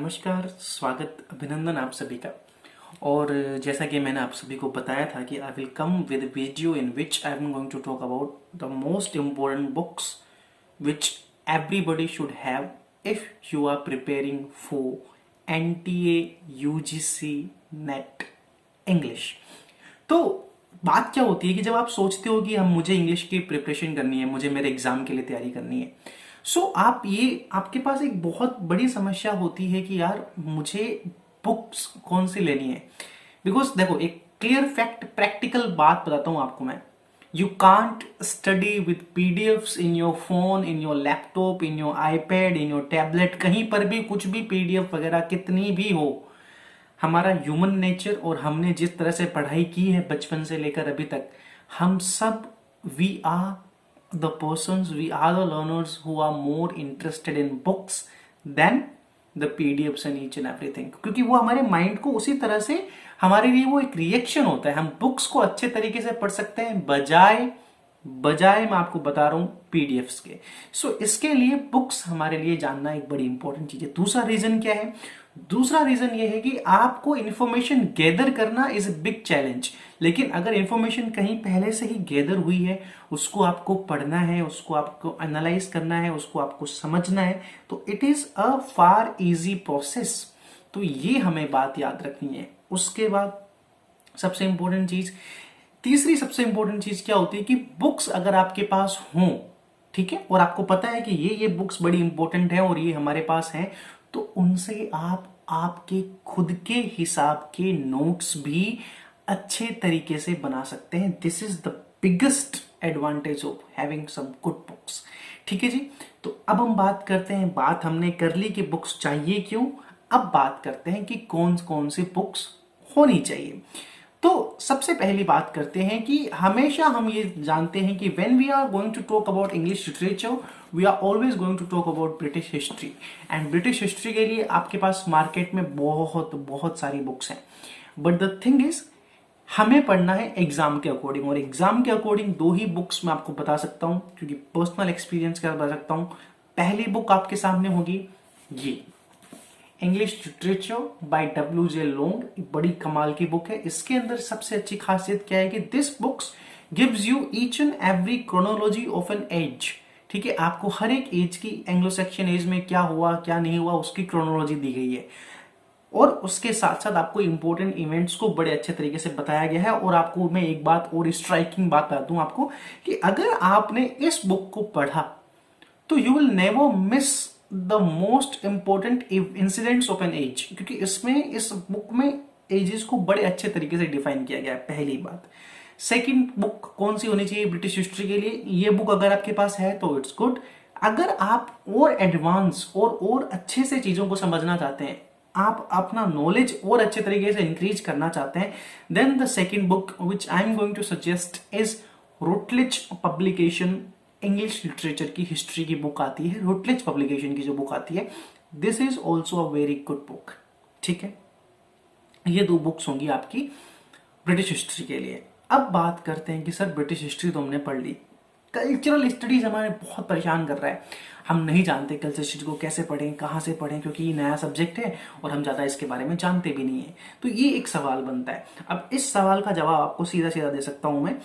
नमस्कार, स्वागत, अभिनंदन आप सभी का। और जैसा कि मैंने आप सभी को बताया था कि I will come with video in which I am going to talk about the most important books which everybody should have if you are preparing for NTA UGC NET English. तो बात क्या होती है कि जब आप सोचते हो कि हम मुझे इंग्लिश की प्रिपरेशन करनी है, मुझे मेरे एग्जाम के लिए तैयारी करनी है, आप ये आपके पास एक बहुत बड़ी समस्या होती है कि यार मुझे बुक्स कौन सी लेनी है। बिकॉज देखो, एक क्लियर फैक्ट, प्रैक्टिकल बात बताता हूं आपको मैं। You can't study with PDFs in your phone, in your laptop, in your iPad, in your tablet, कहीं पर भी कुछ भी पीडीएफ वगैरह कितनी भी हो। हमारा ह्यूमन नेचर और हमने जिस तरह से पढ़ाई की है बचपन से लेकर अभी तक, हम सब we are the persons, we are the learners who are more interested in books than the PDFs and each and everything। क्योंकि वो हमारे माइंड को उसी तरह से, हमारे लिए वो एक रिएक्शन होता है। हम बुक्स को अच्छे तरीके से पढ़ सकते हैं बजाय बजाय मैं आपको बता रहा हूं पीडीएफ्स के। इसके लिए बुक्स हमारे लिए जानना एक बड़ी इंपॉर्टेंट चीज है। दूसरा रीजन क्या है? दूसरा रीजन ये है कि आपको इंफॉर्मेशन गैदर करना इज अ बिग चैलेंज। लेकिन अगर इंफॉर्मेशन कहीं पहले से ही गैदर हुई है, उसको आपको पढ़ना है, उसको आपको एनालाइज करना है, उसको आपको समझना है, तो it is a far easy process. तो ये हमें बात याद रखनी है। उसके बाद सबसे इंपॉर्टेंट चीज, तीसरी सबसे इंपॉर्टेंट चीज क्या होती है कि बुक्स अगर आपके पास हों, ठीक है, और आपको पता है कि ये बुक्स बड़ी इंपॉर्टेंट है और ये हमारे पास हैं, तो उनसे आप आपके खुद के हिसाब के नोट्स भी अच्छे तरीके से बना सकते हैं। This is the biggest advantage of having some good books. ठीक है जी। तो अब हम बात करते हैं, बात हमने कर ली कि बुक्स चाहिए क्यों। अब बात करते हैं कि कौन कौन सी बुक्स होनी चाहिए। तो सबसे पहली बात करते हैं कि हमेशा हम ये जानते हैं कि when we are going to talk about English literature, we are always going to talk about British history. And British history के लिए आपके पास मार्केट में बहुत बहुत सारी बुक्स हैं। बट द थिंग इज, हमें पढ़ना है एग्जाम के अकॉर्डिंग, और एग्जाम के अकॉर्डिंग दो ही बुक्स मैं आपको बता सकता हूं, क्योंकि पर्सनल एक्सपीरियंस के साथ बता सकता हूं। पहली बुक आपके सामने होगी ये इंग्लिश लिटरेचर बाय डब्ल्यू.जे. लोंग। बड़ी कमाल की बुक है। इसके अंदर सबसे अच्छी खासियत क्या है कि this books gives you each and every chronology of an age. ठीक है, आपको हर एक एज की, एंग्लो सेक्शन एज में क्या हुआ क्या नहीं हुआ, उसकी क्रोनोलॉजी दी गई है। और उसके साथ साथ आपको इंपॉर्टेंट इवेंट्स को बड़े अच्छे तरीके से बताया गया है। और आपको मैं एक बात और स्ट्राइकिंग बात बता दूं आपको कि अगर आपने इस बुक को पढ़ा तो you will never miss the most important incidents of an age, क्योंकि इसमें, इस बुक में एजेस को बड़े अच्छे तरीके से डिफाइन किया गया है। पहली बात। सेकंड बुक कौन सी होनी चाहिए ब्रिटिश हिस्ट्री के लिए? ये बुक अगर आपके पास है तो इट्स गुड। अगर आप और एडवांस और अच्छे से चीजों को समझना चाहते हैं, आप अपना नॉलेज और अच्छे तरीके से इंक्रीज करना चाहते हैं, then the second book which I am going to suggest is Routledge publication English literature की हिस्ट्री की बुक आती है। रोटलिच पब्लिकेशन की जो बुक आती है, this is also a very good book. ठीक है, ये दो बुक्स होंगी आपकी ब्रिटिश हिस्ट्री के लिए। अब बात करते हैं कि सर ब्रिटिश हिस्ट्री तो हमने पढ़ ली, कल्चरल स्टडीज हमारे बहुत परेशान कर रहा है। हम नहीं जानते कल्चर हिस्ट्री को कैसे पढ़ें, कहाँ से पढ़ें, क्योंकि ये नया सब्जेक्ट है और हम ज्यादा इसके बारे में जानते भी नहीं है। तो ये एक सवाल बनता है। अब इस सवाल का जवाब आपको सीधा सीधा दे सकता हूं मैं।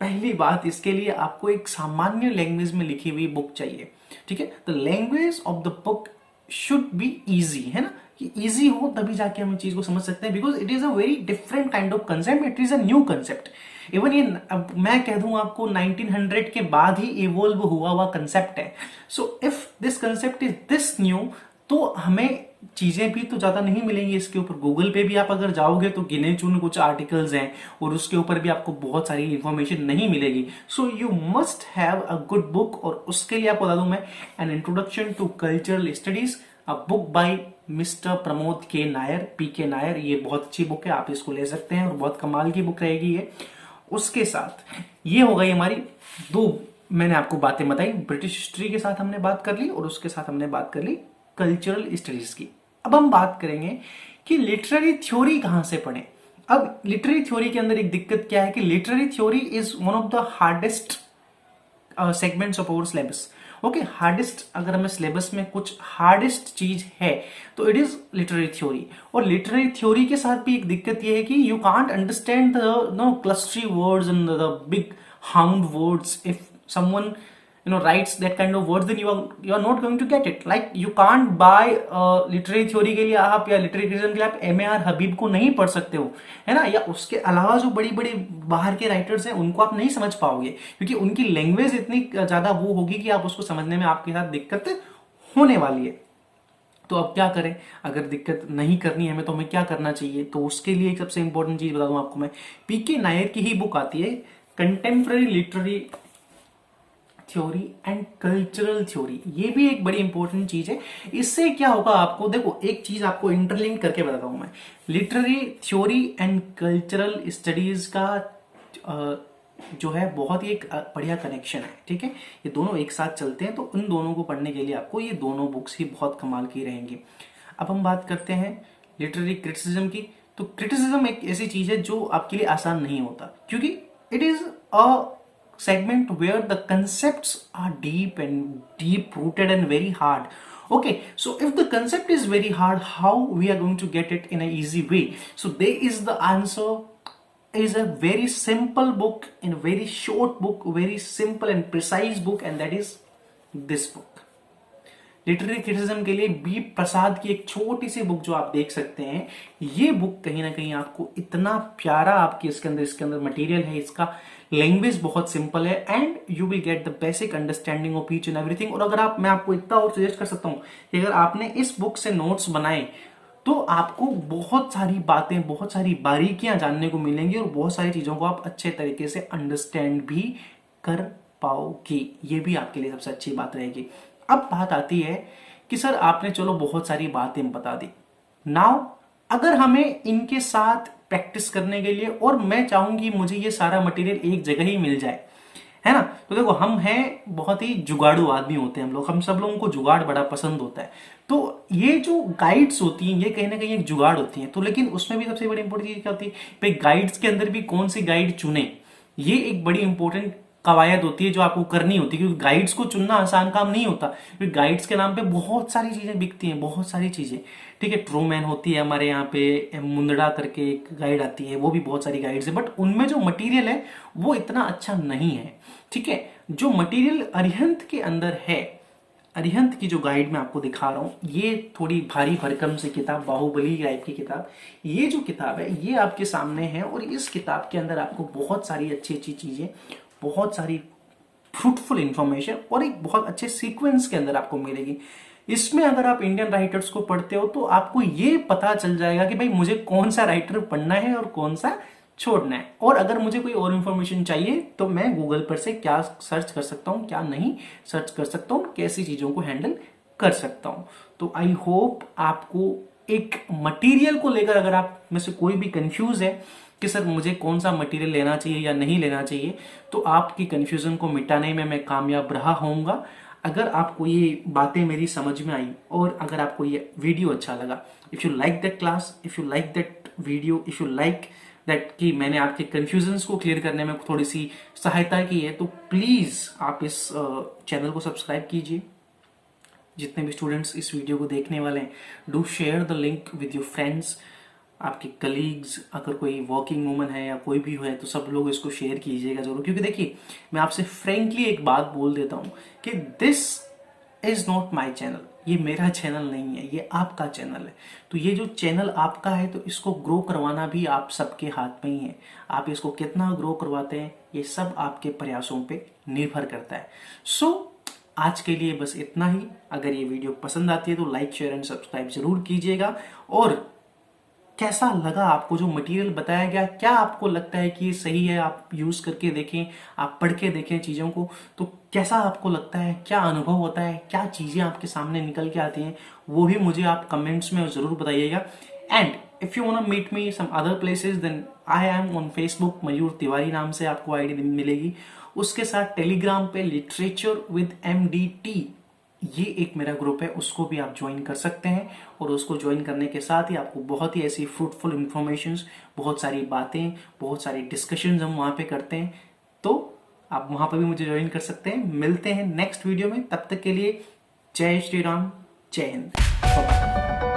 पहली बात, इसके लिए आपको एक सामान्य लैंग्वेज में लिखी हुई बुक चाहिए। ठीक है, the language of the book should be easy, है ना, कि इजी हो तभी जाके हम चीज को समझ सकते हैं। Because it is a very different kind of concept, it is a new concept. Even ये, अब मैं कह दूं आपको, 1900 के बाद ही इवॉल्व हुआ कंसेप्ट है। So if this concept is this new, तो हमें चीजें भी तो ज्यादा नहीं मिलेंगी इसके ऊपर। गूगल पे भी आप अगर जाओगे तो गिने चुने कुछ आर्टिकल्स हैं और उसके ऊपर भी आपको बहुत सारी इंफॉर्मेशन नहीं मिलेगी। So you must have a good book. और उसके लिए आपको बता दूं मैं, an introduction to cultural studies, a book by mister Pramod K Nayar, PK. Nair. ये बहुत अच्छी बुक है, आप इसको ले सकते हैं और बहुत कमाल की बुक रहेगी ये। उसके साथ ये हो गई हमारी दो, मैंने आपको बातें बताई। ब्रिटिश हिस्ट्री के साथ हमने बात कर ली और उसके साथ हमने बात कर ली कल्चरल स्टडीज की। अब हम बात करेंगे कि लिटरेरी थ्योरी कहां से पढ़ें। अब लिटरेरी थ्योरी के अंदर एक दिक्कत क्या है कि literary theory is one of the hardest segments of our syllabus. Okay, hardest, अगर हमें सिलेबस में कुछ हार्डेस्ट चीज है तो इट इज लिटरेरी थ्योरी। और लिटरेरी थ्योरी के साथ भी एक दिक्कत ये है कि you can't understand the no clustery words and the big hound words if someone writes that kind of words, then you are not going to get it. Like you can't buy literary theory के लिए आप या literary criticism के लिए आप M.A.R. हबीब को नहीं पढ़ सकते हो, है ना, या उसके अलावा जो बड़ी बड़ी बाहर के राइटर्स हैं उनको आप नहीं समझ पाओगे, क्योंकि उनकी लैंग्वेज इतनी ज्यादा वो होगी कि आप उसको समझने में आपके साथ दिक्कत होने वाली है। तो अब क्या करें, अगर दिक्कत नहीं करनी है हमें तो हमें क्या करना चाहिए, तो उसके लिए एक सबसे इंपॉर्टेंट चीज बता दूं आपको मैं, पीके नायर की ही बुक आती है contemporary literary theory and cultural theory. ये भी एक बड़ी इंपॉर्टेंट चीज है। इससे क्या होगा आपको, देखो एक चीज आपको इंटरलिंक करके बताता हूं मैं, literary theory and cultural studies का जो है बहुत ही एक बढ़िया कनेक्शन है, ठीक है, ये दोनों एक साथ चलते हैं। तो उन दोनों को पढ़ने के लिए आपको ये दोनों बुक्स ही बहुत कमाल की रहेंगी। अब हम बात करते हैं लिटरेरी क्रिटिसिज्म की। तो क्रिटिसिज्म एक ऐसी चीज है जो आपके लिए आसान नहीं होता, क्योंकि it is a segment where the concepts are deep rooted and very hard. Okay, so if the concept is very hard, how we are going to get it in a easy way? So there is the answer is a very simple book, in a very short book, very simple and precise book, and that is this book. Literary criticism के लिए B प्रसाद की एक छोटी सी book जो आप देख सकते हैं, ये बुक कहीं ना कहीं आपको इतना प्यारा आपके इसके अंदर मटेरियल है, इसका लैंग्वेज बहुत सिंपल है and you will get the basic understanding of each and everything. और अगर मैं आपको इतना और सजेस्ट कर सकता हूं कि अगर आपने इस बुक से नोट्स बनाए तो आपको बहुत सारी बातें, बहुत सारी बारीकियां जानने को मिलेंगी और बहुत सारी चीजों को आप अच्छे तरीके से अंडरस्टैंड भी कर पाओगे। ये भी आपके लिए सबसे अच्छी बात रहेगी। अब बात आती है कि सर आपने चलो बहुत सारी बातें बता दी, नाउ अगर हमें इनके साथ प्रैक्टिस करने के लिए, और मैं चाहूंगी मुझे ये सारा मटेरियल एक जगह ही मिल जाए, है ना, तो देखो हम हैं बहुत ही जुगाड़ू आदमी होते हैं हम लोग, हम सब लोगों को जुगाड़ बड़ा पसंद होता है। तो ये जो गाइड्स होती हैं ये कहीं ना कहीं एक जुगाड़ होती हैं। तो लेकिन उसमें भी सबसे बड़ी इंपॉर्टेंट चीज क्या होती है भाई, गाइड्स के अंदर भी कौन सी गाइड चुने, ये एक बड़ी इंपॉर्टेंट कवायद होती है जो आपको करनी होती है, क्योंकि गाइड्स को चुनना आसान काम नहीं होता, क्योंकि गाइड्स के नाम पे बहुत सारी चीजें बिकती हैं, बहुत सारी चीजें, ठीक है। ट्रूमैन होती है हमारे यहाँ पे, मुंदड़ा करके एक गाइड आती है, वो भी बहुत सारी गाइड्स है, बट उनमें जो मटेरियल है वो इतना अच्छा नहीं है, ठीक है। जो मटेरियल अरिहंत के अंदर है, अरिहंत की जो गाइड मैं आपको दिखा रहा हूं, ये थोड़ी भारी भरकम सी किताब, बाहुबली टाइप की किताब, ये जो किताब है ये आपके सामने है, और इस किताब के अंदर आपको बहुत सारी अच्छी अच्छी चीजें, बहुत सारी फ्रूटफुल इंफॉर्मेशन और एक बहुत अच्छे सीक्वेंस के अंदर आपको मिलेगी। इसमें अगर आप इंडियन राइटर्स को पढ़ते हो तो आपको ये पता चल जाएगा कि भाई मुझे कौन सा राइटर पढ़ना है और कौन सा छोड़ना है। और अगर मुझे कोई और इंफॉर्मेशन चाहिए तो मैं गूगल पर से क्या सर्च कर सकता हूं, क्या नहीं सर्च कर सकता हूं, कैसी चीजों को हैंडल कर सकता हूं। तो आई होप आपको एक मटेरियल को लेकर, अगर आप में से कोई भी कंफ्यूज है कि सर मुझे कौन सा मटेरियल लेना चाहिए या नहीं लेना चाहिए, तो आपकी कंफ्यूजन को मिटाने में मैं कामयाब रहा होऊंगा। अगर आपको ये बातें मेरी समझ में आई और अगर आपको ये वीडियो अच्छा लगा, if you like that class, if you like that video, if you like that कि मैंने आपके कंफ्यूजन्स को क्लियर करने में थोड़ी सी सहायता की है, तो प्लीज आप इस चैनल को सब्सक्राइब कीजिए। जितने भी स्टूडेंट्स इस वीडियो को देखने वाले हैं, do share the link with your friends, आपके कलीग्स, अगर कोई वर्किंग वूमन है या कोई भी है तो सब लोग इसको शेयर कीजिएगा जरूर। क्योंकि देखिए मैं आपसे फ्रेंकली एक बात बोल देता हूं कि this is not my channel, ये मेरा चैनल नहीं है, ये आपका चैनल है। तो ये जो चैनल आपका है तो इसको ग्रो करवाना भी आप सबके हाथ में ही है। आप इसको कितना ग्रो करवाते हैं ये सब आपके प्रयासों पे निर्भर करता है। सो आज के लिए बस इतना ही। अगर ये वीडियो पसंद आती है तो लाइक, शेयर एंड सब्सक्राइब जरूर कीजिएगा। और कैसा लगा आपको जो मटेरियल बताया गया, क्या आपको लगता है कि ये सही है, आप यूज करके देखें, आप पढ़ के देखें चीजों को, तो कैसा आपको लगता है, क्या अनुभव होता है, क्या चीजें आपके सामने निकल के आती हैं, वो भी मुझे आप कमेंट्स में जरूर बताइएगा। And if you want meet me some other places then I am on Facebook, Mayur Tiwari नाम से आपको आईडी मिलेगी। उसके साथ टेलीग्राम पे लिटरेचर विद MDT, ये एक मेरा ग्रुप है, उसको भी आप ज्वाइन कर सकते हैं। और उसको ज्वाइन करने के साथ ही आपको बहुत ही ऐसी फ्रूटफुल इंफॉर्मेशंस, बहुत सारी बातें, बहुत सारी डिस्कशंस हम वहां पे करते हैं। तो आप वहां पर भी मुझे ज्वाइन कर सकते हैं। मिलते हैं नेक्स्ट वीडियो में, तब तक के लिए जय श्री राम, जय हिंद।